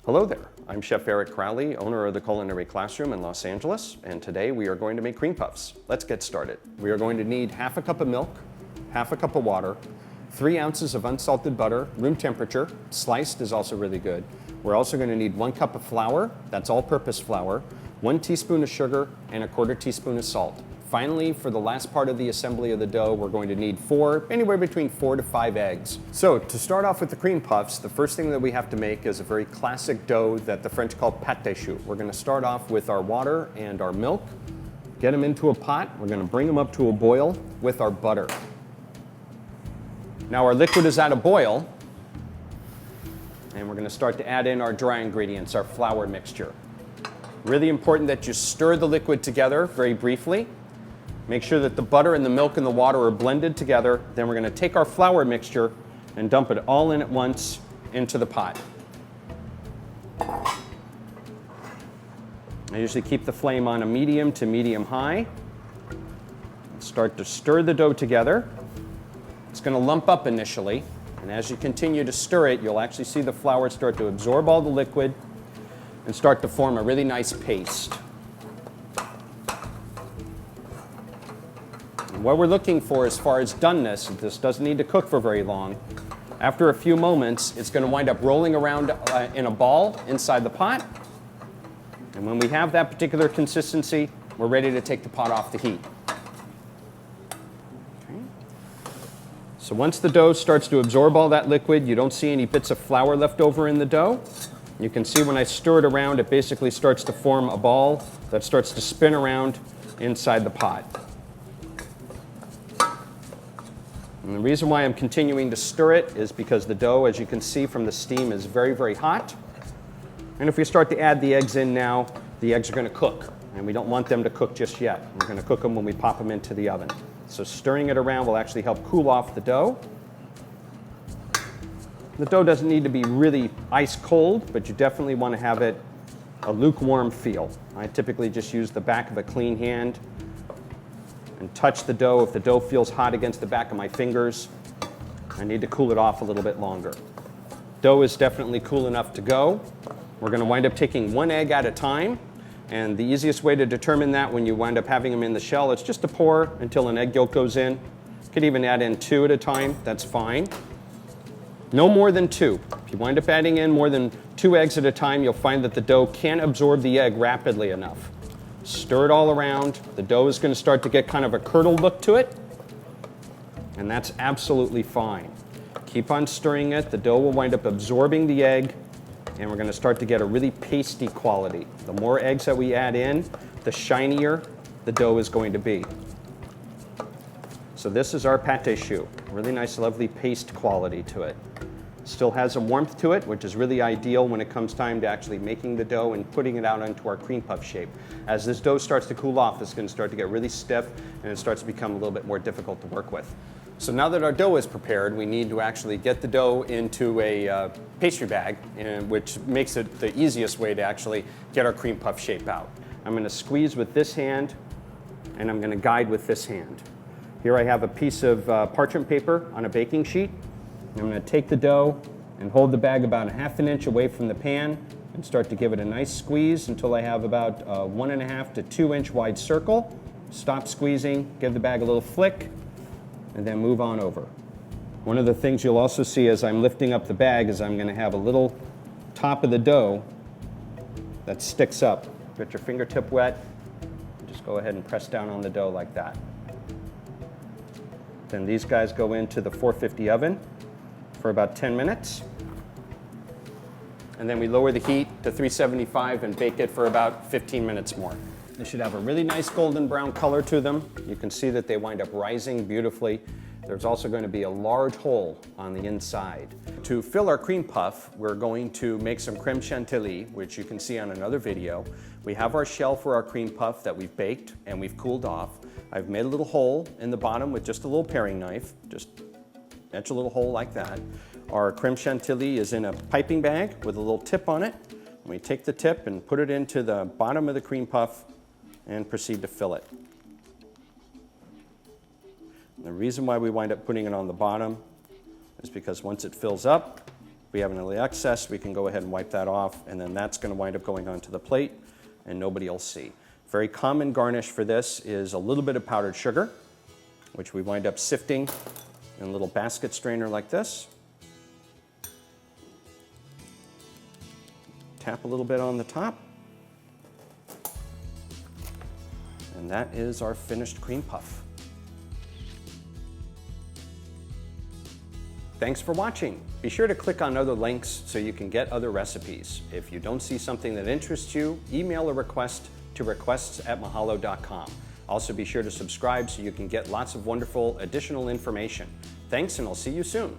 Hello there, I'm Chef Eric Crowley, owner of the Culinary Classroom in Los Angeles, and today we are going to make cream puffs. Let's get started. We are going to need half a cup of milk, half a cup of water, 3 ounces of unsalted butter, room temperature, sliced is also really good. We're also going to need 1 cup of flour, that's all-purpose flour, 1 teaspoon of sugar, and a 1/4 teaspoon of salt. Finally, for the last part of the assembly of the dough, we're going to need anywhere between 4 to 5 eggs. So to start off with the cream puffs, the first thing that we have to make is a very classic dough that the French call pâte choux. We're going to start off with our water and our milk, get them into a pot. We're going to bring them up to a boil with our butter. Now our liquid is at a boil, and we're going to start to add in our dry ingredients, our flour mixture. Really important that you stir the liquid together very briefly. Make sure that the butter and the milk and the water are blended together. Then we're going to take our flour mixture and dump it all in at once into the pot. I usually keep the flame on a medium to medium high. Start to stir the dough together. It's going to lump up initially, and as you continue to stir it, you'll actually see the flour start to absorb all the liquid and start to form a really nice paste. What we're looking for as far as doneness, this doesn't need to cook for very long. After a few moments, it's going to wind up rolling around in a ball inside the pot. And when we have that particular consistency, we're ready to take the pot off the heat. Okay. So once the dough starts to absorb all that liquid, you don't see any bits of flour left over in the dough. You can see when I stir it around, it basically starts to form a ball that starts to spin around inside the pot. And the reason why I'm continuing to stir it is because the dough, as you can see from the steam, is very, very hot. And if we start to add the eggs in now, the eggs are going to cook. And we don't want them to cook just yet. We're going to cook them when we pop them into the oven. So stirring it around will actually help cool off the dough. The dough doesn't need to be really ice cold, but you definitely want to have it a lukewarm feel. I typically just use the back of a clean hand and touch the dough. If the dough feels hot against the back of my fingers, I need to cool it off a little bit longer. Dough is definitely cool enough to go. We're going to wind up taking 1 egg at a time, and the easiest way to determine that when you wind up having them in the shell is just to pour until an egg yolk goes in. You could even add in 2 at a time, that's fine. No more than 2. If you wind up adding in more than 2 eggs at a time, you'll find that the dough can't absorb the egg rapidly enough. Stir it all around. The dough is going to start to get kind of a curdled look to it, and that's absolutely fine. Keep on stirring it. The dough will wind up absorbing the egg, and we're going to start to get a really pasty quality. The more eggs that we add in, the shinier the dough is going to be. So this is our pâte choux. Really nice, lovely paste quality to it. Still has a warmth to it, which is really ideal when it comes time to actually making the dough and putting it out into our cream puff shape. As this dough starts to cool off, it's going to start to get really stiff, and it starts to become a little bit more difficult to work with. So now that our dough is prepared, we need to actually get the dough into a pastry bag, which makes it the easiest way to actually get our cream puff shape out. I'm going to squeeze with this hand, and I'm going to guide with this hand. Here I have a piece of parchment paper on a baking sheet. I'm going to take the dough and hold the bag about 1/2 inch away from the pan and start to give it a nice squeeze until I have about a 1.5 to 2 inch wide circle. Stop squeezing, give the bag a little flick, and then move on over. One of the things you'll also see as I'm lifting up the bag is I'm going to have a little top of the dough that sticks up. Get your fingertip wet, just go ahead and press down on the dough like that. Then these guys go into the 450 oven for about 10 minutes. And then we lower the heat to 375 and bake it for about 15 minutes more. They should have a really nice golden brown color to them. You can see that they wind up rising beautifully. There's also going to be a large hole on the inside. To fill our cream puff, we're going to make some creme chantilly, which you can see on another video. We have our shell for our cream puff that we've baked and we've cooled off. I've made a little hole in the bottom with just a little paring knife, just etch a little hole like that. Our creme chantilly is in a piping bag with a little tip on it. And we take the tip and put it into the bottom of the cream puff and proceed to fill it. And the reason why we wind up putting it on the bottom is because once it fills up, we we have any excess, we can go ahead and wipe that off, and then that's going to wind up going onto the plate, and nobody will see. Very common garnish for this is a little bit of powdered sugar, which we wind up sifting in a little basket strainer like this. Tap a little bit on the top. And that is our finished cream puff. Thanks for watching. Be sure to click on other links so you can get other recipes. If you don't see something that interests you, email a request to requests@mahalo.com. Also be sure to subscribe so you can get lots of wonderful additional information. Thanks, and I'll see you soon.